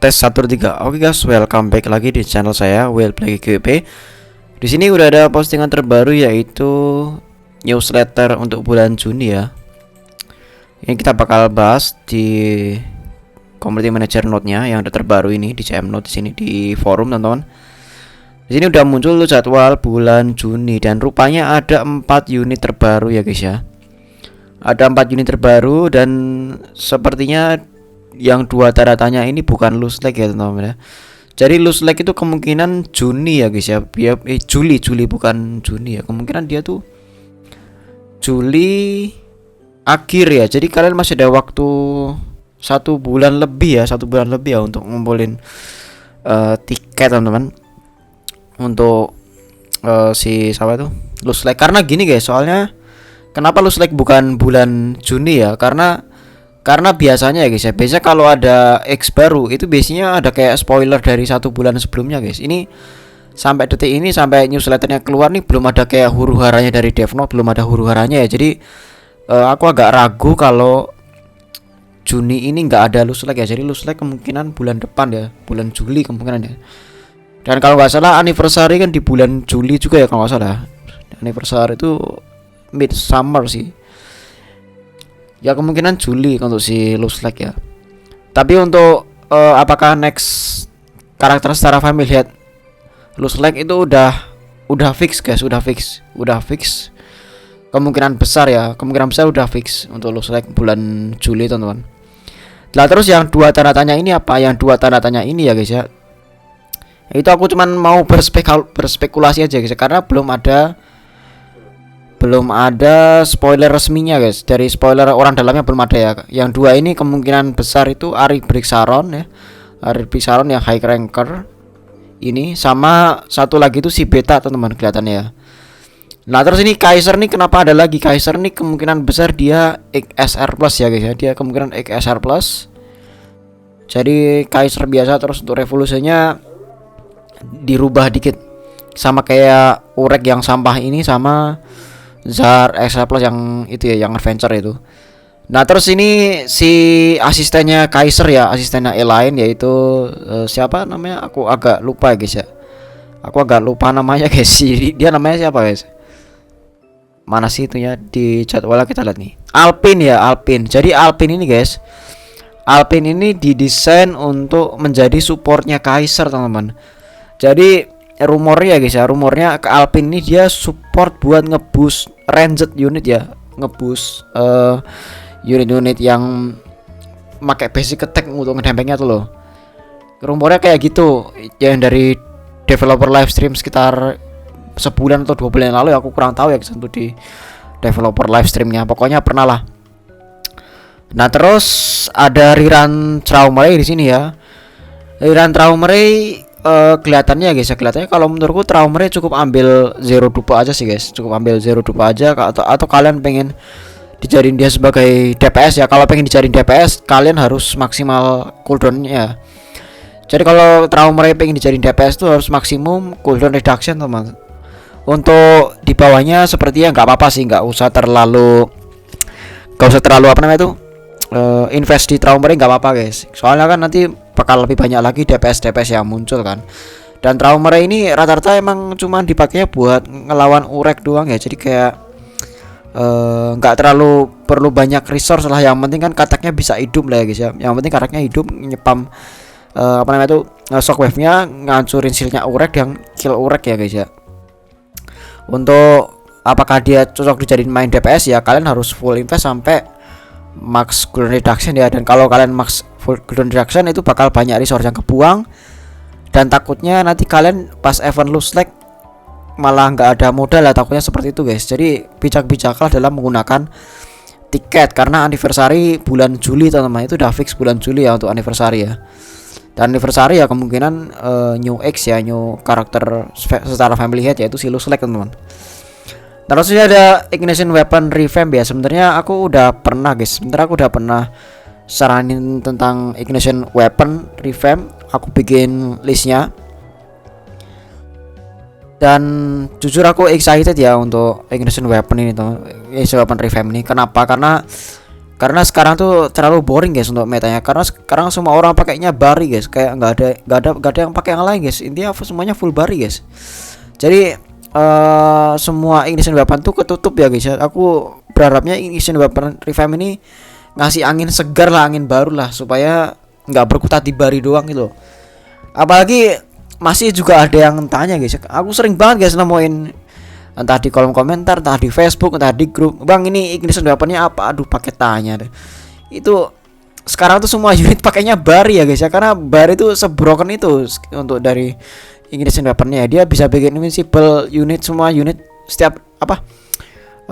tes 1 2 3. Oke guys, welcome back lagi di channel saya Will Play QP. Di sini udah ada postingan terbaru yaitu newsletter untuk bulan Juni ya. Ini kita bakal bahas di community manager note-nya yang ada terbaru ini di CM Note di sini di forum teman-teman. Di sini udah muncul jadwal bulan Juni dan rupanya ada 4 unit terbaru ya guys ya. Ada 4 unit terbaru dan sepertinya yang 2 tanda tanya ini bukan loose leg ya teman-teman ya. Jadi loose leg itu kemungkinan Juni ya guys ya. Juli bukan Juni ya. Kemungkinan dia tuh Juli akhir ya. Jadi kalian masih ada waktu 1 bulan lebih ya untuk ngumpulin tiket teman-teman. Untuk si siapa tuh loose leg. Karena gini guys, soalnya kenapa loose leg bukan bulan Juni ya? Karena biasanya ya guys ya, biasanya kalau ada X baru itu biasanya ada kayak spoiler dari 1 bulan sebelumnya guys. Ini sampai detik ini, sampai newsletternya keluar nih belum ada kayak huru haranya dari DevNote, belum ada huru haranya ya. Jadi aku agak ragu kalau Juni ini nggak ada loose leg ya. Jadi loose leg kemungkinan bulan depan ya, bulan Juli kemungkinan ya. Dan kalau nggak salah anniversary kan di bulan Juli juga ya kalau nggak salah. Anniversary itu midsummer sih. Ya kemungkinan Juli untuk si loose leg ya. Tapi untuk apakah next karakter secara family head loose leg itu udah fix guys, udah fix. Kemungkinan besar udah fix untuk loose leg bulan Juli teman-teman. Nah terus yang 2 tanda tanya ini apa? Yang 2 tanda tanya ini ya guys ya. Itu aku cuman mau berspekulasi aja guys karena belum ada spoiler resminya guys. Dari spoiler orang dalamnya belum ada ya. Yang 2 ini kemungkinan besar itu Ari Brixaron ya. Ari Brixaron yang high ranker ini, sama satu lagi itu si beta teman-teman kelihatannya ya. Nah terus ini Kaiser nih, kenapa ada lagi Kaiser nih? Kemungkinan besar dia XR plus ya guys ya. Dia kemungkinan XR plus. Jadi Kaiser biasa, terus untuk revolusinya dirubah dikit sama kayak Urek yang sampah ini, sama Zar XR plus yang itu ya, yang adventure itu. Nah terus ini si asistennya Kaiser ya, asistennya Elaine yaitu siapa namanya? Aku agak lupa ya guys ya. Aku agak lupa namanya guys. Dia namanya siapa guys? Mana sih itunya di jadwalnya, kita lihat nih. Alpin ya, Alpin. Jadi Alpin ini guys, Alpin ini didesain untuk menjadi supportnya Kaiser teman-teman. Jadi rumornya ya guys ya, rumornya ke Alpin ini dia support buat ngeboost ranged unit ya, ngeboost unit-unit yang pakai basic attack untuk ngedempengnya tuh loh. Rumornya kayak gitu. Yang dari developer live stream sekitar sebulan atau 2 bulan yang lalu ya, aku kurang tahu ya untuk di developer live streamnya. Pokoknya pernah lah. Nah terus ada Riran Traumerei di sini ya. Riran Traumerei kelihatannya guys ya, kelihatannya kalau menurutku Traumerei cukup ambil zero dupa aja sih guys. Cukup ambil zero dupa aja, atau kalian pengen dijadiin dia sebagai DPS ya. Kalau pengen dijadiin DPS kalian harus maksimal cooldownnya. Jadi kalau Traumerei pengen dijadiin DPS tuh harus maksimum cooldown reduction teman. Untuk di bawahnya sepertinya nggak apa-apa sih, nggak usah terlalu apa namanya itu invest di Traumerei, nggak apa-apa guys. Soalnya kan nanti bakal lebih banyak lagi DPS yang muncul kan. Dan Traumerei ini rata-rata emang cuman dipakainya buat ngelawan Urek doang ya. Jadi kayak nggak terlalu perlu banyak resource lah. Yang penting kan kataknya bisa hidup lah ya guys ya. Yang penting kataknya hidup, nyepam apa namanya itu shockwave-nya, ngancurin shield-nya Urek dan kill Urek ya guys ya. Untuk apakah dia cocok dijadiin main DPS ya, kalian harus full invest sampai max cooldown reduction ya. Dan kalau kalian max full cooldown reduction itu bakal banyak resource yang kebuang, dan takutnya nanti kalian pas event loose leg malah nggak ada modal lah, takutnya seperti itu guys. Jadi bijak-bijaklah dalam menggunakan tiket, karena anniversary bulan Juli teman-teman. Itu udah fix bulan Juli ya untuk anniversary ya. Dan anniversary ya kemungkinan new X ya, new karakter secara family head yaitu si loose leg teman-teman. Terus ada ignition weapon revamp ya. Sebenarnya aku udah pernah guys, saranin tentang ignition weapon revamp. Aku bikin listnya, dan jujur aku excited ya untuk ignition weapon ini tuh, ignition weapon revamp ini. Kenapa? Karena Karena sekarang tuh terlalu boring guys untuk metanya, karena sekarang semua orang pakainya Bari guys, kayak nggak ada yang pakai yang lain guys, intinya semuanya full Bari guys. Jadi semua Ignition Weapon tuh ketutup ya guys ya. Aku berharapnya Ignition Weapon Revamp ini ngasih angin segar lah, angin baru lah, supaya nggak berkutat di Bari doang gitu. Apalagi masih juga ada yang tanya guys, aku sering banget guys nemuin entah di kolom komentar, entah di Facebook, entah di grup, bang ini Ignition Weaponnya apa, aduh pakai tanya deh. Itu sekarang tuh semua unit pakainya Bari ya guys ya, karena Bari itu sebroken itu untuk dari Ignition Weaponnya, dia bisa bikin invincible unit, semua unit setiap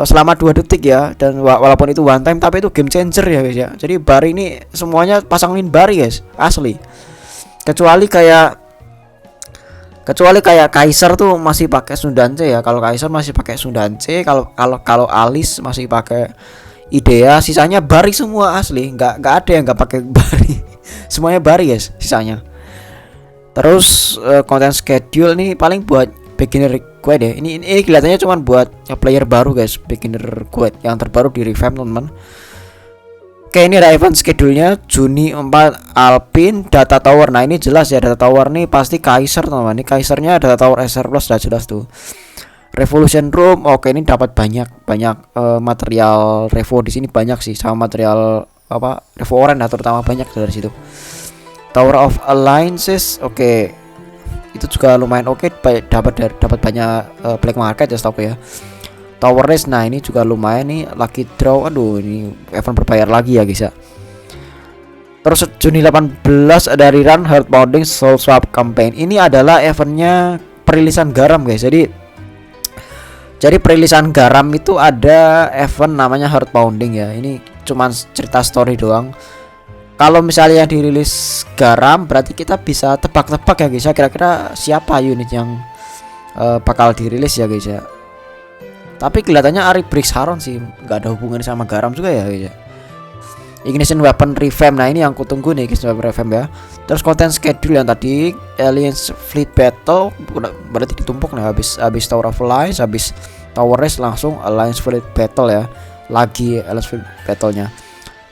selama 2 detik ya, dan walaupun itu one time tapi itu game changer ya guys ya. Jadi Bari ini semuanya pasangin Bari guys, asli. Kecuali kayak Kaiser tuh masih pakai Sundance ya. Kalau Kaiser masih pakai Sundance, kalau Alice masih pakai Idea, sisanya Bari semua asli. Nggak ada yang nggak pakai Bari. Semuanya Bari guys sisanya. Terus konten schedule nih paling buat beginner guide ya. Ini kelihatannya cuma buat player baru guys, beginner guide yang terbaru di revamp teman-teman. Oke, ini ada event schedule-nya Juni 4 Alpine Data Tower. Nah, ini jelas ya, Data Tower nih pasti Kaiser teman-teman. Ini Kaisernya Data Tower SR Plus sudah jelas tuh. Revolution Room, oke ini dapat banyak material Revo di sini banyak sih, sama material Revo Orange nah, terutama banyak dari situ. Tower of Alliances, oke. Itu juga lumayan oke, dapat banyak black market ya setahu ya. Tower Race, nah ini juga lumayan nih, lucky draw, aduh ini event berbayar lagi ya guys ya. Terus Juni 18 ada rerun Heart Pounding Soul Swap Campaign. Ini adalah eventnya perilisan garam guys. Jadi perilisan garam itu ada event namanya Heart Pounding ya. Ini cuman cerita story doang. Kalau misalnya dirilis garam, berarti kita bisa tebak-tebak ya guys ya, kira-kira siapa unit yang bakal dirilis ya guys ya. Tapi kelihatannya Ari Brix Haron sih, nggak ada hubungannya sama garam juga ya guys ya. Ignition Weapon Revamp, nah ini yang kutunggu nih Ignition Weapon Revamp ya. Terus konten schedule yang tadi Alliance Fleet Battle berarti ditumpuk nih, habis Tower of Alliance, habis Tower Race langsung Alliance Fleet Battle ya. Lagi Alliance Fleet Battle-nya.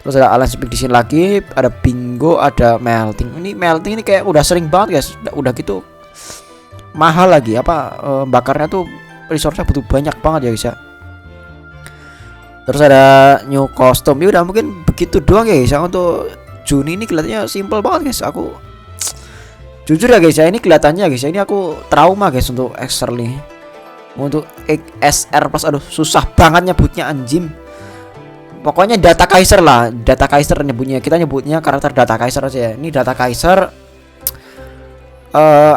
Terus ada Alliance Expedition lagi, ada Bingo, ada Melting. Ini Melting ini kayak udah sering banget guys, udah gitu mahal lagi bakarnya tuh resource-nya butuh banyak banget ya guys ya. Terus ada new custom. Ya udah mungkin begitu doang ya guys ya. Untuk Juni ini kelihatannya simple banget guys. Aku jujur ya guys ya, ini kelihatannya guys ya, ini aku trauma guys untuk XR nih. Untuk SR Plus, aduh susah banget nyebutnya anjim. Pokoknya Data Kaiser lah, Data Kaiser nyebutnya. Kita nyebutnya karakter Data Kaiser aja ya. Ini Data Kaiser.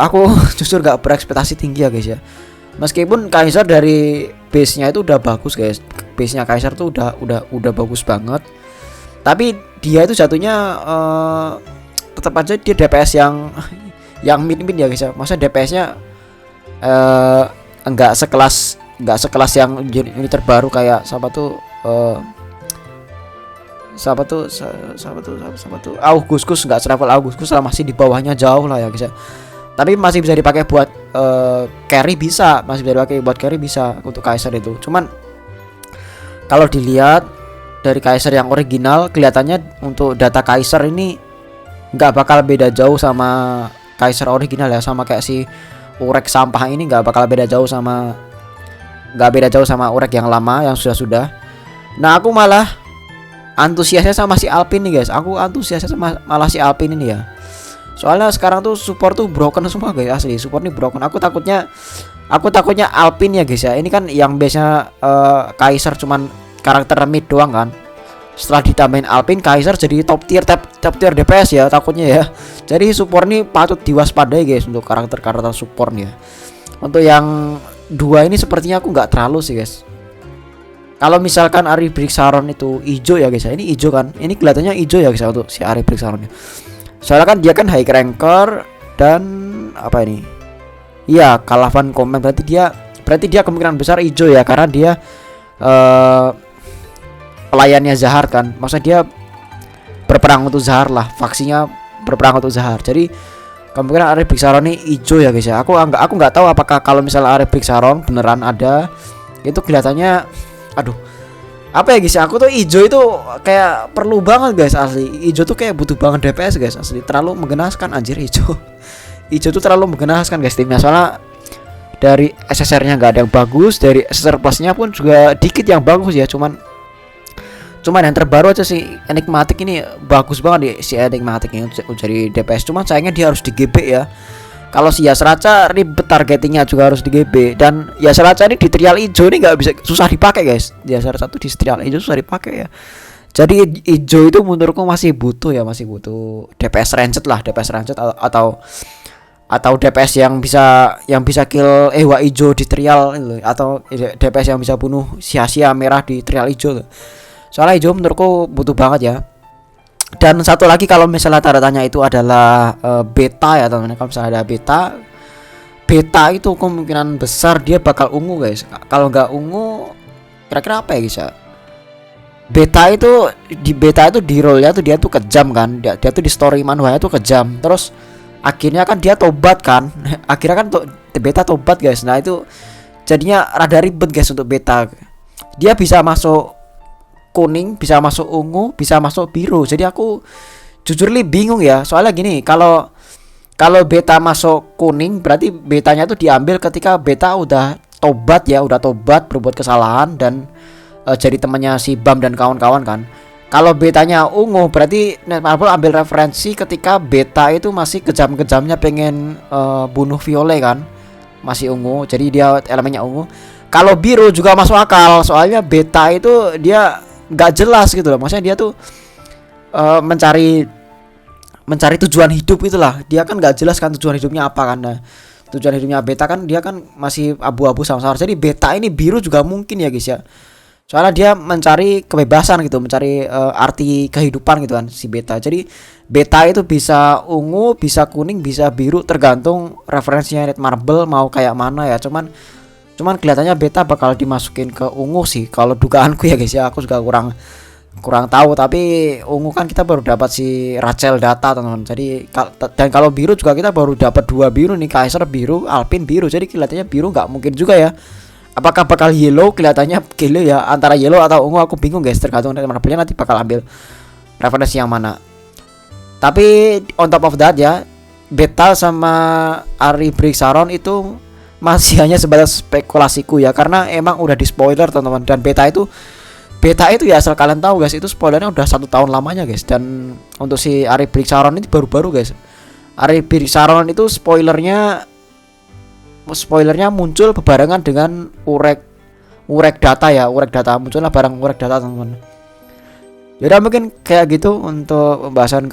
Aku jujur gak berekspektasi tinggi ya guys ya. Meskipun Kaiser dari base-nya itu udah bagus guys. Base-nya Kaiser tuh udah bagus banget. Tapi dia itu jatuhnya tetap aja dia DPS yang mid ya guys ya. Masa DPS-nya enggak sekelas yang unit terbaru kayak siapa tuh Augustus, enggak selevel Augustus lah, masih di bawahnya jauh lah ya guys ya. Tapi masih bisa dipakai buat carry bisa, untuk Kaiser itu. Cuman kalau dilihat dari Kaiser yang original, kelihatannya untuk Data Kaiser ini nggak bakal beda jauh sama Kaiser original ya, sama kayak si Urek sampah ini nggak beda jauh sama Urek yang lama yang sudah. Nah aku malah antusiasnya sama si Alpine nih guys. Malah si Alpine ini ya. Soalnya sekarang tuh support tuh broken semua guys, asli support nih broken. Aku takutnya Alpine ya guys ya. Ini kan yang biasanya Kaiser cuman karakter mid doang kan. Setelah ditambahin Alpine, Kaiser jadi top tier DPS ya takutnya ya. Jadi support nih patut diwaspadai guys untuk karakter support nih ya. Untuk yang dua ini sepertinya aku nggak terlalu sih guys. Kalau misalkan Ari Brix Haron itu hijau ya guys ya. Ini hijau kan. Ini kelihatannya hijau ya guys ya, untuk si Ari Brix Haron. Soalnya kan dia kan high ranker dan apa ini? Iya, Kalavan Command, berarti dia kemungkinan besar hijau ya, karena dia pelayannya Zahar kan. Maksudnya dia berperang untuk Zahar lah, faksinya berperang untuk Zahar. Jadi kemungkinan Ari Brix Haron ini hijau ya guys ya. Aku nggak tahu apakah kalau misalnya Ari Brix Haron beneran ada, itu kelihatannya Apa ya guys, aku tuh ijo itu kayak perlu banget guys, asli. Ijo tuh kayak butuh banget DPS guys, asli. Terlalu menggenaskan anjir ijo. Ijo tuh terlalu menggenaskan guys timnya, soalnya dari SSR-nya nggak ada yang bagus, dari SSR plusnya pun juga dikit yang bagus ya, cuman yang terbaru aja sih Enigmatic ini bagus banget ya, si Enigmatic ini jadi DPS, cuman sayangnya dia harus di GB ya. Kalau si Yasraca ribet targetingnya juga harus di GB, dan Yasraca ini di trial hijau ini nggak bisa, susah dipakai guys. Yasraca tuh di trial hijau susah dipakai ya. Jadi hijau itu menurutku masih butuh DPS rancid lah, DPS rancid atau DPS yang bisa kill Ewa hijau di trial gitu, atau DPS yang bisa bunuh sia-sia merah di trial hijau. Soalnya hijau menurutku butuh banget ya. Dan satu lagi kalau misalnya tanda tanya itu adalah beta ya teman-teman. Kalau misalnya ada beta itu kemungkinan besar dia bakal ungu guys. Kalau nggak ungu, kira-kira apa ya guys ya? Beta itu di role-nya tuh dia tuh kejam kan. Dia tuh di story manualnya tuh kejam. Terus akhirnya kan dia tobat kan. Akhirnya kan beta tobat guys. Nah itu jadinya rada ribet guys untuk beta. Dia bisa masuk kuning, bisa masuk ungu, bisa masuk biru. Jadi aku jujur bingung ya. Soalnya gini, kalau beta masuk kuning berarti betanya tuh diambil ketika beta udah tobat ya, berbuat kesalahan dan jadi temannya si Bam dan kawan-kawan kan. Kalau betanya ungu berarti Netmarble ambil referensi ketika beta itu masih kejam-kejamnya pengen bunuh Violet kan. Masih ungu, jadi dia elemennya ungu. Kalau biru juga masuk akal, soalnya beta itu dia nggak jelas gitu loh, maksudnya dia tuh mencari tujuan hidup itulah, dia kan nggak jelas kan tujuan hidupnya apa kan. Nah, tujuan hidupnya beta kan dia kan masih abu-abu samar. Jadi beta ini biru juga mungkin ya guys ya, soalnya dia mencari kebebasan gitu, mencari arti kehidupan gitu kan si beta. Jadi beta itu bisa ungu, bisa kuning, bisa biru, tergantung referensinya Netmarble mau kayak mana ya. Cuman kelihatannya beta bakal dimasukin ke ungu sih kalau dugaanku ya guys ya. Aku juga kurang tahu, tapi ungu kan kita baru dapat si Rachel data teman-teman. Jadi dan kalau biru juga kita baru dapat 2 biru nih, Kaiser biru, Alpin biru. Jadi kelihatannya biru nggak mungkin juga ya. Apakah bakal yellow? Kelihatannya yellow ya, antara yellow atau ungu aku bingung guys, tergantung dari mana pilih, nanti bakal ambil referensi yang mana. Tapi on top of that ya, beta sama Ari Brixaron itu masih hanya sebatas spekulasiku ya, karena emang udah di spoiler teman-teman. Dan beta itu ya, asal kalian tahu guys, itu spoilernya udah 1 tahun lamanya guys. Dan untuk si Ari Brixaron ini baru-baru guys. Ari Brixaron itu spoilernya muncul berbarengan dengan urek data ya, munculnya barang urek data teman-teman. Yaudah mungkin kayak gitu untuk pembahasan kali